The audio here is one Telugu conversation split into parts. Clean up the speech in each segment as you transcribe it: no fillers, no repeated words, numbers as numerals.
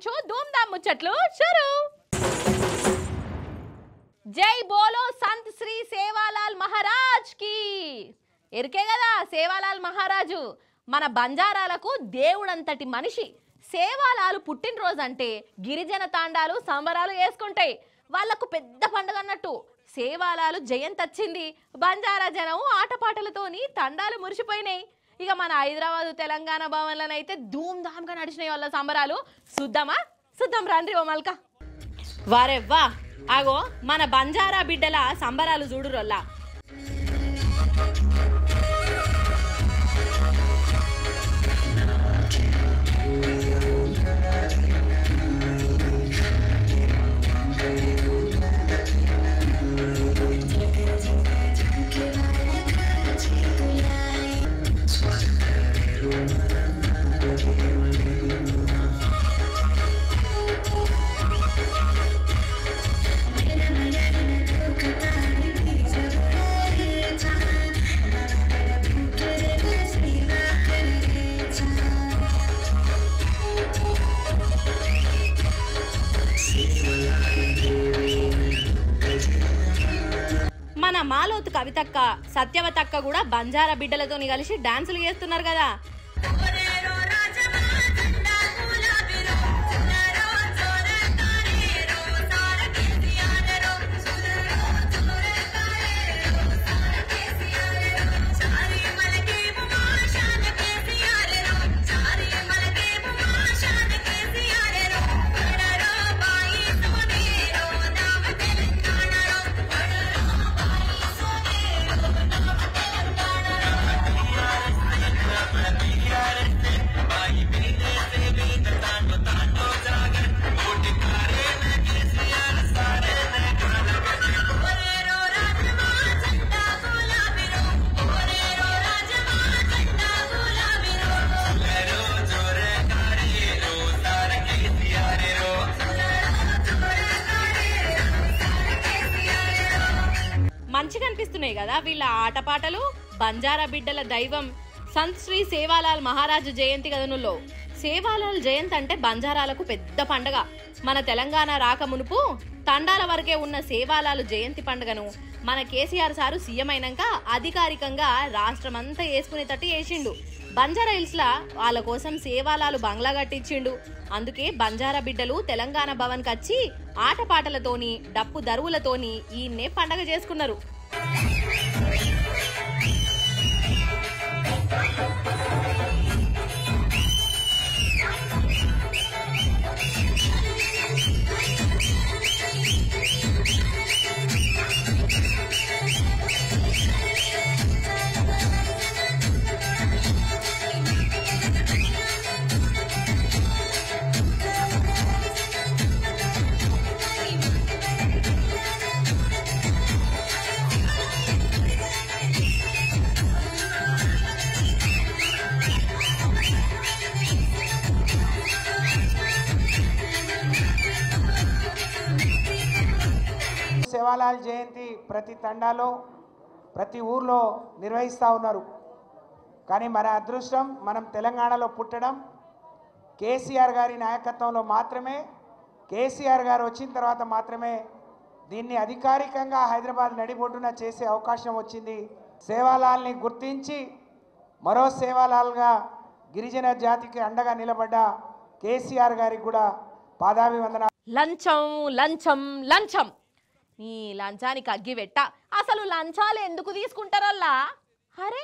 ఆలకించు ధూమ్ధామ్ ముచ్చట్లు షురు. జై బోలో సంత్ శ్రీ సేవాలాల్ మహారాజ్ కి. ఎరికే కదా సేవాలాల్ మహారాజు మన బంజారాలకు దేవుడంతటి మనిషి. సేవాలాలు పుట్టినరోజు అంటే గిరిజన తాండాలు సంబరాలు వేసుకుంటాయి. వాళ్లకు పెద్ద పండుగ అన్నట్టు. సేవాలాలు జయంతి వచ్చింది. బంజారా జనం ఆటపాటలతోని తండాలు మురిసిపోయినాయి. ఇక మన హైదరాబాదు తెలంగాణ భవన్లనైతే ధూమ్ధామ్గా నడిచినాయి వాళ్ళ సంబరాలు. చూద్దాం రండి ఓ మల్క. వారెవ్వా ఆగో మన బంజారా బిడ్డల సంబరాలు చూడురొల్లా. మన మాలోతు కవితక్క సత్యవతక్క కూడా బంజారా బిడ్డలతో కలిసి డాన్సులు చేస్తున్నారు కదా. మంచిగా అనిపిస్తున్నాయి కదా వీళ్ళ ఆటపాటలు. బంజారా బిడ్డల దైవం సంత్ శ్రీ సేవాలాల్ మహారాజు జయంతి కదనుల్లో. సేవాలాల్ జయంతి అంటే బంజారాలకు పెద్ద పండగ. మన తెలంగాణ రాక మునుపు తండాల వరకే ఉన్న సేవాలాలు జయంతి పండుగను మన కేసీఆర్ సారు సీఎం అయినాక అధికారికంగా రాష్ట్రమంతా వేసుకునేటట్టు చేసిండు. బంజారా హిల్స్ లా వాళ్ళ కోసం సేవాలాలు బంగ్లా కట్టించిండు. అందుకే బంజారా బిడ్డలు తెలంగాణ భవన్ కచ్చి ఆటపాటలతోని డప్పు దరువులతోని ఈయన్నే పండగ చేసుకున్నారు. సేవాలాల్ జయంతి ప్రతి తండాలో ప్రతి ఊర్లో నిర్వహిస్తూ ఉన్నారు. కానీ మన అదృష్టం మనం తెలంగాణలో పుట్టడం. కేసీఆర్ గారి నాయకత్వంలో మాత్రమే, కేసీఆర్ గారు వచ్చిన తర్వాత మాత్రమే దీన్ని అధికారికంగా హైదరాబాద్ నడిబొడ్డున చేసే అవకాశం వచ్చింది. సేవాలాల్ని గుర్తించి మరో సేవాలాల్గా గిరిజన జాతికి అండగా నిలబడ్డ కేసీఆర్ గారికి కూడా పాదాభివందన. లంచం లంచం లంచం, ఈ లంచానికి అగ్గివెట్ట. అసలు లంచాలు ఎందుకు తీసుకుంటారల్లా? అరే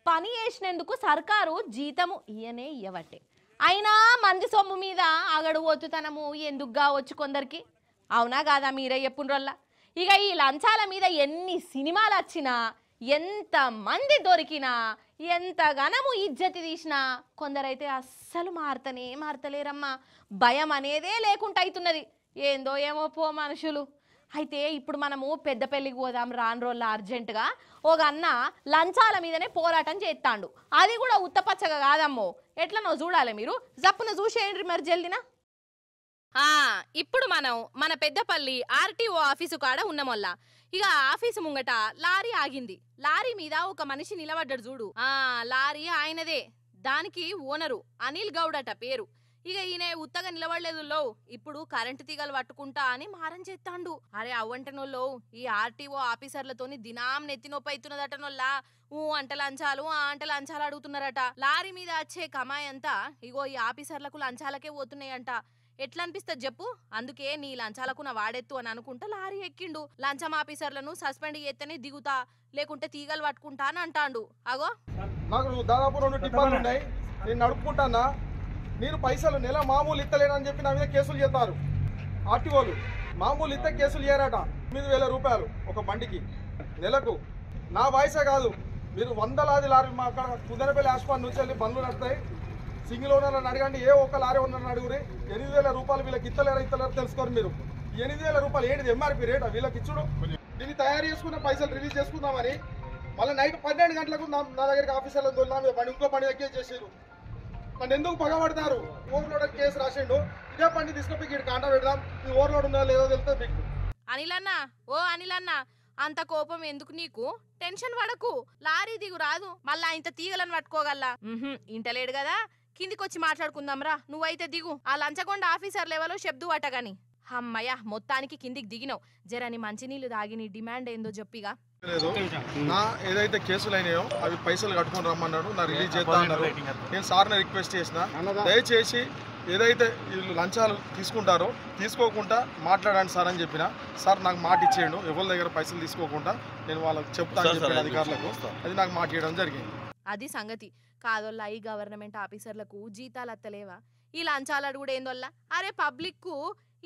పని చేసినందుకు సర్కారు జీతము ఇయనే ఇయ్యవట్టే. అయినా మంది సొమ్ము మీద అగడు ఒత్తుతనము ఎందుకు కావచ్చు కొందరికి. అవునా కాదా మీరే చెప్పుండ్రల్లా. ఇక ఈ లంచాల మీద ఎన్ని సినిమాలు వచ్చినా, ఎంత మంది దొరికినా, ఎంత గనము ఇజ్జతి తీసినా కొందరైతే అస్సలు మారతలేరమ్మా. భయం అనేదే లేకుండా అవుతున్నది. ఏందో ఏమో పో మనుషులు. అయితే ఇప్పుడు మనము పెద్దపల్లికి పోదాం రాను రోజుల అర్జెంటుగా. ఒక అన్న లంచాల మీదనే పోరాటం చేస్తాడు. అది కూడా ఉత్తపచ్చగా కాదమ్మో, ఎట్లనో చూడాలి మీరు. జప్పున చూసేయండి మరి జల్దినా. ఇప్పుడు మనం మన పెద్దపల్లి ఆర్టీఓ ఆఫీసు కాడ ఉన్నమొల్లా. ఇక ఆఫీసు ముంగట లారీ ఆగింది. లారీ మీద ఒక మనిషి నిలబడ్డాడు చూడు. లారీ ఆయనదే. దానికి ఓనరు అనిల్ గౌడ్ అట పేరు. ఇక ఈయన ఉత్తగా నిలబడలేదు లో ఇప్పుడు కరెంటు తీగలు పట్టుకుంటా అని మారం చేస్తాండు. అరే అవ్వంటనోళ్ళు ఈ ఆర్టీఓ ఆఫీసర్లతోని దినాం నెత్తినొప్పి అవుతున్నదటనోళ్ళ అంట లంచాలు అంట లంచాలు అడుగుతున్నారట. లారీ మీద వచ్చే కమాయి అంతా ఇగో ఈ ఆఫీసర్లకు లంచాలకే పోతున్నాయంట. ఎట్లా అనిపిస్తుంది చెప్పు? అందుకే నీ లంచాలకు నా వాడెత్తు అని అనుకుంటా లారీ ఎక్కిండు. లంచం ఆఫీసర్లను సస్పెండ్ చేస్తేనే దిగుతా, లేకుంటే తీగలు పట్టుకుంటా అని అంటాండు. అగో నాకు దాదాపు 2 టిప్పాలు ఉన్నాయి, నేను నడుపుకుంటానా. మీరు పైసలు నెల మామూలు ఇస్తలేనని చెప్పి నా మీద కేసులు చేస్తారు. ఆర్టీఓలు మామూలు ఇస్తే కేసులు చేయరట. 9,000 రూపాయలు ఒక బండికి నెలకు. నా వాయిసే కాదు, మీరు వందలాది లారీ మా అక్కడ కుదరపల్లి ఆస్పాన్ నుంచి వెళ్ళి బండ్లు నడుస్తాయి. సింగిల్ ఓనర్లను అడగండి, ఏ ఒక్క లారీ ఓనర్ని అడుగురి. 8,000 రూపాయలు వీళ్ళకి ఇస్తలేరో తెలుసుకోరు మీరు. 8,000 రూపాయలు ఏంటిది ఎంఆర్పీ రేట్ వీళ్ళకి ఇచ్చుడు. దీన్ని తయారు చేసుకున్న పైసలు రిలీజ్ చేసుకుందామని మళ్ళీ నైట్ 12 గంటలకు నా దగ్గరికి ఆఫీసర్లను తోలినా బండి ఇంకో బండి ఎక్కే చేసారు. నన్ను ఎందుకు పగబడతారు? ఓవర్లోడ్ కేసు రాసిండు, ఇదే బండి తీసుకొని ఇక్కడ కాంటా పెడదాం, ఇది ఓవర్లోడ్ ఉందా లేదో తెలుస్తుంది మీకు. అనిలన్నా అనిలన్నా అంత కోపం ఎందుకు నీకు? టెన్షన్ పడకు, లారీ దిగు రాదు, మళ్ళా ఇంత తీగలను పట్టుకోగల్లా. ఇంటలేడు కదా, కిందికొచ్చి మాట్లాడుకుందాంరా. నువ్వైతే దిగు, ఆ లంచగొండ ఆఫీసర్ లెవెల్లో శబ్దు అటగాని. అమ్మయ్య మొత్తానికి కిందికి దిగినావు. జరని మంచినీళ్ళు తాగి నీ డిమాండ్ ఏందో చెప్పిగా. నా ఏదైతే కేసులు అయినాయో అవి పైసలు కట్టుకొని రమ్మన్నాడు, నా రిలీజ్ చేస్తా అన్నారు. నేను సార్ని రిక్వెస్ట్ చేసిన, దయచేసి ఏదైతే వీళ్ళు లంచాలు తీసుకుంటారో తీసుకోకుండా మాట్లాడండి సార్ అని చెప్పిన. సార్ నాకు మాట ఇచ్చేయండు, ఎవరి దగ్గర పైసలు తీసుకోకుండా నేను వాళ్ళకి చెప్తాను చెప్పిన అధికారులకు. అది నాకు మాట ఇవ్వడం జరిగింది. అది సంగతి కాదోల్లా. ఈ గవర్నమెంట్ ఆఫీసర్లకు జీతాలు అత్తలేవా? ఈ లంచాలు అడుగుడు ఏందోల్లా? అరే పబ్లిక్ కు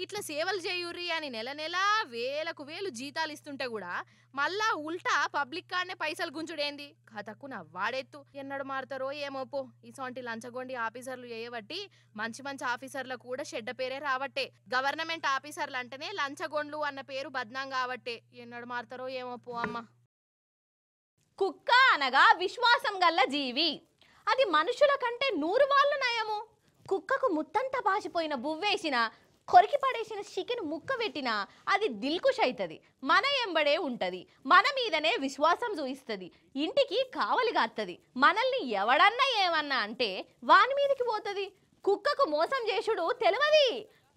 ఇట్లా సేవలు చేయుర్రి అని నెల నెల వేలకు వేలు జీతాలు ఇస్తుంటే కూడా మళ్ళా ఉల్టా పబ్లిక్ కాడనే పైసలు గుంజుడేంది? కథకు నా వాడెత్తు. ఎన్నడు మారుతారో ఏమోపో. ఇసొంటి లంచగొండి ఆఫీసర్లు చేయబట్టి మంచి మంచి ఆఫీసర్లకు కూడా చెడ్డ పేరే రావట్టే. గవర్నమెంట్ ఆఫీసర్లు అంటేనే లంచగొండ్లు అన్న పేరు బద్నాం కావట్టే. ఎన్నడు మారుతారో ఏమోపో అమ్మ. కుక్క అనగా విశ్వాసం గల్ల జీవి. అది మనుషుల కంటే 100 వాళ్ళు నయము. కుక్కకు ముత్తంతా పాసిపోయిన బువ్వేసిన, కొరికి పడేసిన చికెన్ ముక్క పెట్టినా అది దిల్కుష్ అవుతుంది, మన ఎంబడే ఉంటుంది, మన మీదనే విశ్వాసం చూయిస్తుంది, ఇంటికి కావలిగాస్తుంది. మనల్ని ఎవడన్నా ఏమన్నా అంటే వాని మీదకి పోతుంది. కుక్కకు మోసం చేసుడు తెలియదు.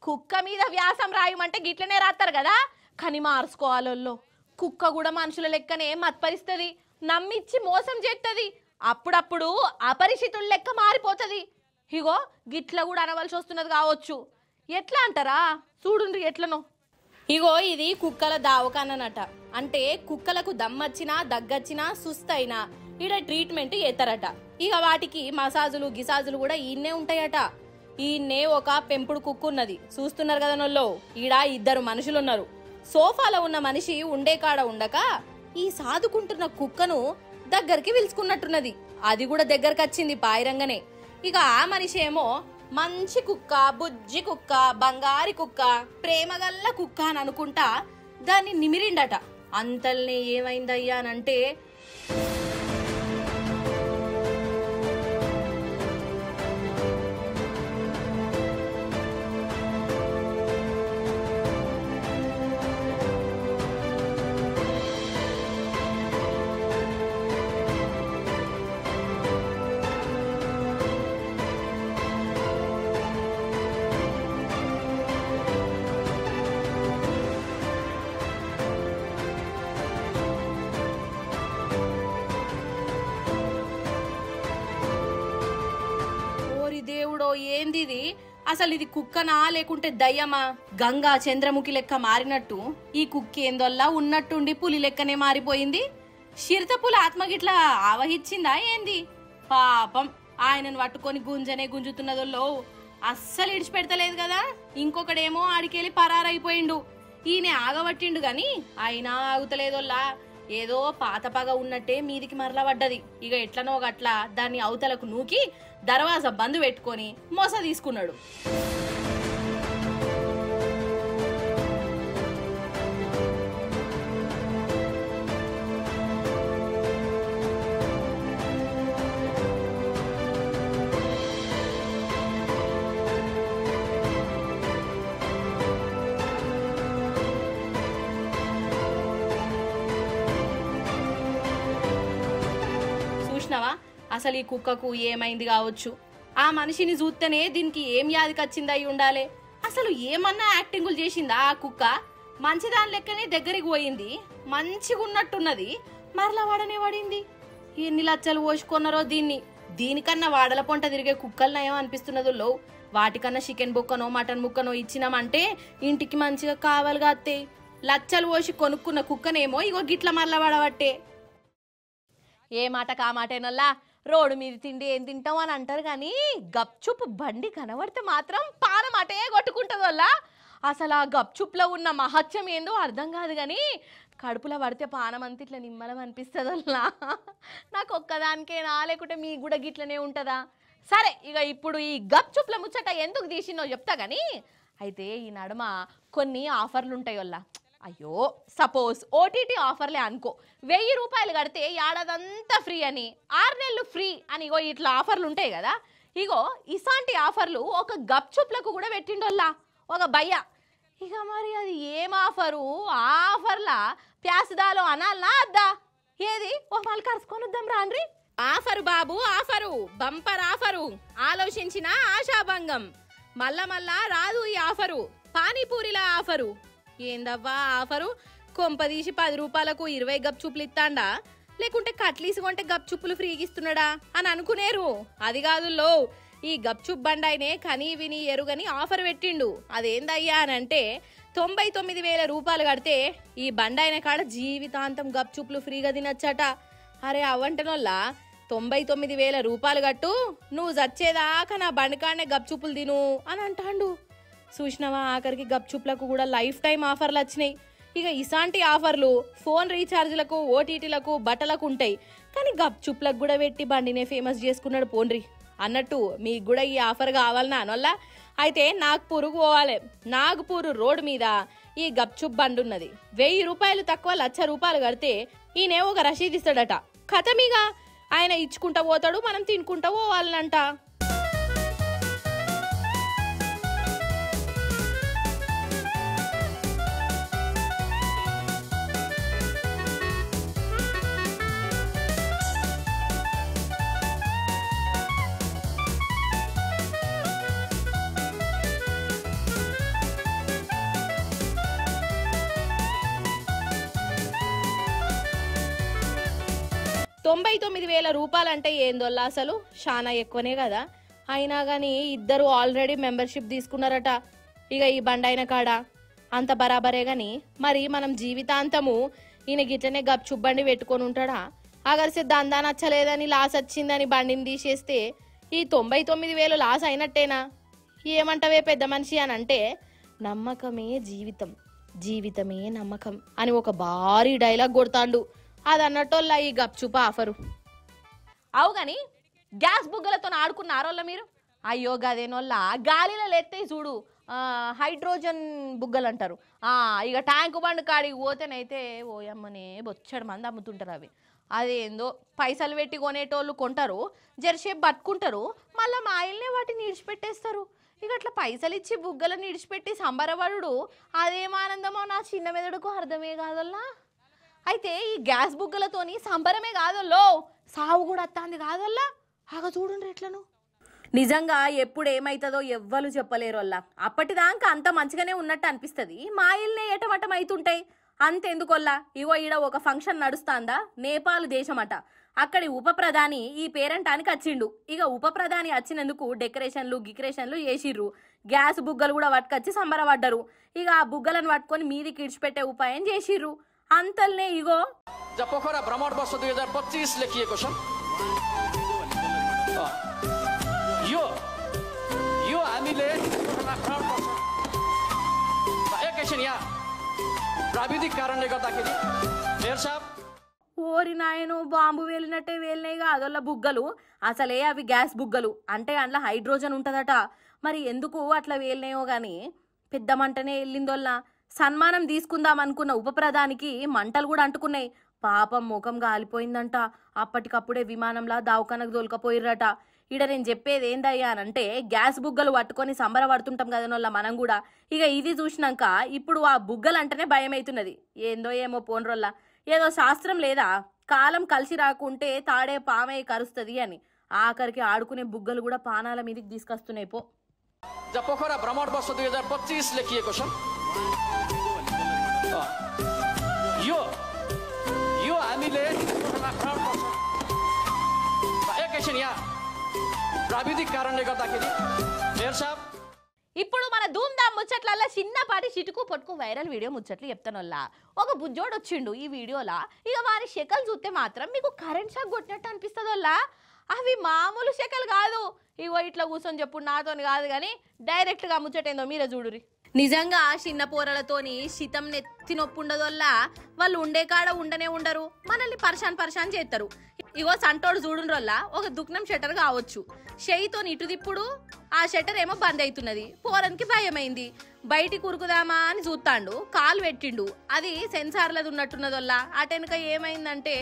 కుక్క మీద వ్యాసం రాయమంటే గిట్లనే రాస్తారు కదా, కానీ మార్చుకోవాలో. కుక్క కూడా మనుషుల లెక్కనే మత్పరిస్తుంది, నమ్మిచ్చి మోసం చేస్తుంది, అప్పుడప్పుడు అపరిచితుల లెక్క మారిపోతుంది. ఇగో గిట్ల కూడా అనవలసి వస్తున్నది కావచ్చు. ఎట్లా అంటారా? చూడుండ్రి ఎట్లనో. ఇగో ఇది కుక్కల దావకానట. అంటే కుక్కలకు దమ్మొచ్చినా దగ్గొచ్చినా సుస్తైనా ఈడ ట్రీట్మెంట్ చేస్తారట. ఇక వాటికి మసాజులు గిసాజులు కూడా ఈయన్నే ఉంటాయట. ఈయన్నే ఒక పెంపుడు కుక్క ఉన్నది, చూస్తున్నారు కదా నోళ్ళు. ఈడ 2 మనుషులున్నారు. సోఫాలో ఉన్న మనిషి ఉండే కాడ ఉండక ఈ సాదుకుంటున్న కుక్కను దగ్గరికి పిలుచుకున్నట్టున్నది. అది కూడా దగ్గరకు వచ్చింది పాయిరంగానే. ఇక ఆ మనిషి ఏమో మంచి కుక్క, బుజ్జి కుక్క, బంగారి కుక్క, ప్రేమగల్ల కుక్క అని అనుకుంటా దాన్ని నిమిరిండట. అంతల్నే ఏమైందయ్యా అనంటే ఏంది అసలు? ఇది కుక్కనా లేకుంటే దయ్యమా? గంగా చంద్రముఖి లెక్క మారినట్టు ఈ కుక్క ఏందోల్లా ఉన్నట్టుండి పులి లెక్కనే మారిపోయింది. చిరుతపుల ఆత్మగిట్లా ఆవహించిందా ఏంది? పాపం ఆయనను పట్టుకొని గుంజనే గుంజుతున్నదోల్లో. అస్సలు ఇడిచిపెడతలేదు కదా. ఇంకొకడేమో ఆడికెళ్ళి పరారైపోయిండు. ఈయన ఆగబట్టిండు గాని అయినా ఆగుతలేదోల్లా. ఏదో పాత పగ ఉన్నట్టే మీదికి మరల పడ్డది. ఇక ఎట్లనో గట్లా దాన్ని అవతలకు నూకి దర్వాజా బంద్ పెట్టుకొని మోస తీసుకున్నాడు. చూసినావా అసలు ఈ కుక్కకు ఏమైంది కావచ్చు? ఆ మనిషిని చూస్తేనే దీనికి ఏం యాదికి వచ్చింది అయి ఉండాలి. అసలు ఏమన్నా యాక్టింగులు చేసిందా ఆ కుక్క? మంచి దాని లెక్కనే దగ్గరికి పోయింది, మంచిగా ఉన్నట్టున్నది, మరలా వాడనే వాడింది. ఎన్ని లచ్చలు పోసుకున్నారో దీన్ని. దీనికన్నా వాడల పొంట తిరిగే కుక్కలు నయం అనిపిస్తున్నదో. వాటికన్నా చికెన్ బొక్కనో మటన్ ముక్కనో ఇచ్చినామంటే ఇంటికి మంచిగా కావాలిగా అత్తయ్య. లచ్చలు పోసి కొనుక్కున్న కుక్కనేమో ఇగో గిట్ల మరలా వాడబట్టే. ఏ మాట కామాటేనల్లా రోడ్డు మీద తిండి ఏం తింటాం అని అంటారు కానీ గప్చుప్ బండి కనబడితే మాత్రం పానం అటే కొట్టుకుంటుంది వల్ల. అసలు ఆ గప్చుప్లో ఉన్న మహత్యం ఏందో అర్థం కాదు కానీ కడుపులో పడితే పానం అంత ఇట్లా నిమ్మలం అనిపిస్తుంది వల్ల. నాకు ఒక్కదానికేనా లేకుంటే మీకు కూడా గిట్లనే ఉంటుందా? సరే, ఇక ఇప్పుడు ఈ గప్చుప్ల ముచ్చట ఎందుకు తీసినో చెప్తా కానీ అయితే ఈ నడుమ కొన్ని ఆఫర్లు ఉంటాయి వల్ల. అయ్యో సపోజ్ ఓటీటీ ఆఫర్లే అనుకో, 1000 రూపాయలు కడితే ఏడాదంతా ఫ్రీ అని, 6 నెలలు ఫ్రీ అని ఇగో ఇట్లా ఆఫర్లు ఉంటాయి కదా. ఇగో ఇసాంటి ఆఫర్లు ఒక గప్చుప్లకు కూడా పెట్టిండోల్లా ఒక భయ్య. ఇక మరి అది ఏం ఆఫరు? ఆ ఆఫర్లా ప్యాసుదాలో అనాలనా అద్దా? ఏది ఓ మళ్ళీ కరుచుకొని వద్దాం రాండ్రి. ఆఫరు బాబు ఆఫరు, బంపర్ ఆఫరు, ఆలోచించిన ఆశాభంగం. మళ్ళా మళ్ళా రాదు ఈ ఆఫరు, పానీపూరిల ఆఫరు. ఏందవ్వా ఆఫరు? కొంపదీసి 10 రూపాయలకు 20 గప్చుప్పులు ఇస్తాండా, లేకుంటే కట్లీసి కొంటే గప్చుప్పులు ఫ్రీకి ఇస్తున్నాడా అని అనుకునేరు. అది కాదుల్లో, ఈ గప్చుప్ బండాయినే కనీ విని ఎరుగని ఆఫర్ పెట్టిండు. అదేందయ్యా అని అంటే 99,000 రూపాయలు కడితే ఈ బండాయిన కాడ జీవితాంతం గప్చుప్పులు ఫ్రీగా తినచ్చట. అరే అవ్వంటనోళ్ళ 99,000 రూపాయలు కట్టు, నువ్వు చచ్చేదాకా నా బండికాడనే గప్చుప్పులు తిను అని అంటాండు. చూసినవా, ఆఖరికి గప్చుప్లకు కూడా లైఫ్ టైం ఆఫర్లు వచ్చినాయి. ఇక ఇసాంటి ఆఫర్లు ఫోన్ రీఛార్జ్లకు, ఓటీటీలకు, బట్టలకు ఉంటాయి కానీ గప్చుప్లకు కూడా పెట్టి బండినే ఫేమస్ చేసుకున్నాడు పోన్రి. అన్నట్టు మీకు కూడా ఈ ఆఫర్ కావాలన్నా అనొల్లా? అయితే నాగ్పూర్కు పోవాలి. నాగ్పూర్ రోడ్ మీద ఈ గప్చుప్ బండి ఉన్నది. 1000 రూపాయలు తక్కువ 1,00,000 రూపాయలు కడితే ఈయనే ఒక రసీదు ఇస్తాడట. కథమిగా ఆయన ఇచ్చుకుంటా పోతాడు, మనం తినుకుంటా పోవాలనంట. రూపాయలంటే ఏందోల్లా అసలు చాలా ఎక్కువనే కదా. అయినా కానీ ఇద్దరు ఆల్రెడీ మెంబర్షిప్ తీసుకున్నారట. ఇక ఈ బండి అయిన కాడ అంత బరాబరే గాని మరి మనం జీవితాంతము ఈయన గిట్లనే గప్చుప్ బండి పెట్టుకొని ఉంటాడా? అగర్సే దందా నచ్చలేదని లాస్ వచ్చిందని బండిని తీసేస్తే ఈ 99,000 లాస్ అయినట్టేనా? ఏమంటవే పెద్ద మనిషి అని అంటే, నమ్మకమే జీవితం, జీవితమే నమ్మకం అని ఒక భారీ డైలాగ్ కొడతాండు. అది అన్నట్టోళ్ళ ఈ గప్చుప్ ఆఫరు. అవు గాని గ్యాస్ బుగ్గలతో ఆడుకున్నారోళ్ళ మీరు? అయ్యో గదేనోళ్ళ గాలిలో లేస్తే చూడు హైడ్రోజన్ బుగ్గలు అంటారు. ఇక ట్యాంకు బండ్ కాడికి పోతేనైతే ఓయమ్మనే బొచ్చడు మంది అమ్ముతుంటారు అవి. అదేందో పైసలు పెట్టి కొనేటోళ్ళు కొంటారు, జరసేపు పట్టుకుంటారు, మళ్ళీ మా ఇల్నే వాటిని ఇడిచిపెట్టేస్తారు. ఇక అట్లా పైసలు ఇచ్చి బుగ్గలను ఇడిచిపెట్టి సంబరపడు అదేం ఆనందమో నా చిన్న మెదడుకు అర్థమే కాదల్లా. అయితే ఈ గ్యాస్ బుగ్గలతోని సంబరమే కాదల్లో, సావు కూడా అత్తాంది కాదల్లా. ఆగా చూడండి ఎట్లను. నిజంగా ఎప్పుడు ఏమైతుందో ఎవ్వరు చెప్పలేరోల్లా. అప్పటిదాకా అంత మంచిగానే ఉన్నట్టు అనిపిస్తుంది, మా ఇల్నే ఎటమటం అవుతుంటాయి. అంతెందుకొల్లా, ఇగో ఈడ ఒక ఫంక్షన్ నడుస్తాందా, నేపాల్ దేశమట. అక్కడి ఉప ప్రధాని ఈ పేరంటానికి వచ్చిండు. ఇక ఉప ప్రధాని వచ్చినందుకు డెకరేషన్లు గికరేషన్లు చేసిర్రు. గ్యాస్ బుగ్గలు కూడా పట్టుకొచ్చి సంబరపడ్డారు. ఇక ఆ బుగ్గలను పట్టుకొని మీదికి ఇడిచిపెట్టే ఉపాయం చేసిర్రు. అంతల్నే ఇగో पोखरा भ्रमण वर्ष 2025 लेखिएको छ। यो हामीले एकैछिन यहाँ प्राविधिक कारणले गर्दाखेरि मेयर साहब ఓరి నాయను బాంబు వేలినట్టే వేలినాయి కాదోళ్ళ బుగ్గలు. అసలే అవి గ్యాస్ బుగ్గలు అంటే అందులో హైడ్రోజన్ ఉంటుందట. మరి ఎందుకు అట్లా వేలినాయో గాని పెద్ద మంటనే వెళ్ళిందోళ్ళ. సన్మానం తీసుకుందాం అనుకున్న ఉప ప్రధానికి మంటలు కూడా అంటుకున్నాయి. పాపం ముఖం గాలిపోయిందంట. అప్పటికప్పుడే విమానంలా దావకానకు దొలకపోయిర్రట. ఇడ నేను చెప్పేది ఏందయ్యా అనంటే, గ్యాస్ బుగ్గలు పట్టుకొని సంబరపడుతుంటాం కదనోళ్ళ మనం కూడా. ఇక ఇది చూసినాక ఇప్పుడు ఆ బుగ్గలు అంటేనే భయం అవుతున్నది. ఏందో ఏమో పోన్రోళ్ళ, ఏదో శాస్త్రం లేదా, కాలం కలిసి రాకుంటే తాడే పామై కరుస్తుంది అని. ఆఖరికి ఆడుకునే బుగ్గలు కూడా పానాల మీదకి తీసుకొస్తున్నాయి పో. जहाँ पोखरा भ्रमण वर्ष 2025 लेखिएको छ यो यो हामीले एकैछिन यहाँ प्राविधिक कारणले गर्दाखेरि मेयर साहब ఇప్పుడు మన ధూమ్ధామ్ ముచ్చట్లల్లో చిన్నపాటి చిటుకు పొట్టుకు వైరల్ వీడియో ముచ్చట్లు చెప్తానోల్లా. ఒక బుజ్జోడు వచ్చిండు ఈ వీడియోలా. ఇక వారి శకలు చూస్తే మాత్రం మీకు కరెంట్ షాక్ కొట్టినట్టు అనిపిస్తుందోల్లా. అవి మామూలు శకలు కాదు. ఇగో ఇట్లా కూర్చొని చెప్పు నాతోని కాదు కానీ డైరెక్ట్గా ముచ్చటేందో మీరే చూడురి. నిజంగా చిన్న పోరలతోని శితం నెత్తి నొప్పి ఉండదోల్లా. వాళ్ళు ఉండే కాడ ఉండనే ఉండరు, మనల్ని పరిశాన్ చేస్తారు. ఇగో సంటోడు చూడుండ్రోల్లా ఒక దుఃఖనం షట్టర్ కావచ్చు. షెయితో ఇటు దిప్పుడు ఆ షట్టర్ ఏమో బంద్ అవుతున్నది. పోరనికి భయమైంది. బయటికి ఉరుకుదామా అని చూస్తాండు, కాలు పెట్టిండు. అది సెన్సార్లది ఉన్నట్టున్నదోల్లా. అటెనక ఏమైందంటే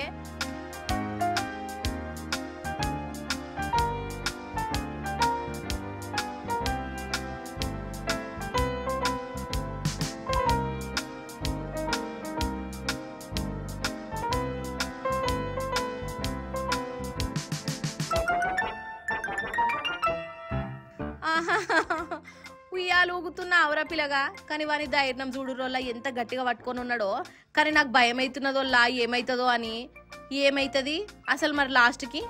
ఉయ్యాలు ఊగుతున్న అవరా పిల్లగా. కానీ వాని ధైర్యం చూడురోల్లా ఎంత గట్టిగా పట్టుకొని ఉన్నాడో. కానీ నాకు భయం అవుతున్నదోల్లా ఏమైతుందో అని. ఏమైతుంది అసలు మరి లాస్ట్కి?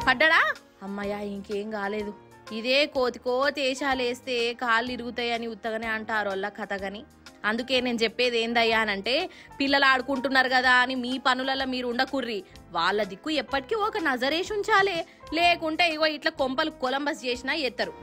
పడ్డాడా? అమ్మయ్య ఇంకేం కాలేదు. ఇదే కోతి వేషాలేస్తే కాళ్ళు ఇరుగుతాయని ఉత్తగానే అంటారు వాళ్ళ కథగని. అందుకే నేను చెప్పేది ఏందయ్యా అనంటే పిల్లలు ఆడుకుంటున్నారు కదా అని మీ పనులలో మీరు ఉండకుర్రి. వాళ్ళ దిక్కు ఎప్పటికీ ఒక నజరేసి ఉంచాలే. లేకుంటే ఇగో ఇట్లా కొంపలు కొలంబస్ చేసినా ఎత్తరు.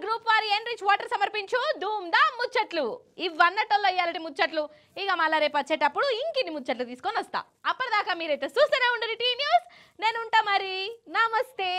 గ్రూప్ వారి ఎన్రిచ్ వాటర్ సమర్పించు ధూమ్ధామ్ ముచ్చట్లు. ఇవన్నటల్లో ఇయాలటి ముచ్చట్లు. ఇక మళ్ళా రేపు వచ్చేటప్పుడు ఇంకిన్ని ముచ్చట్లు తీసుకొని వస్తా. అప్పటిదాకా మీరైతే చూస్తూనే ఉండరు టీ న్యూస్. నేను ఉంటా మరి. నమస్తే.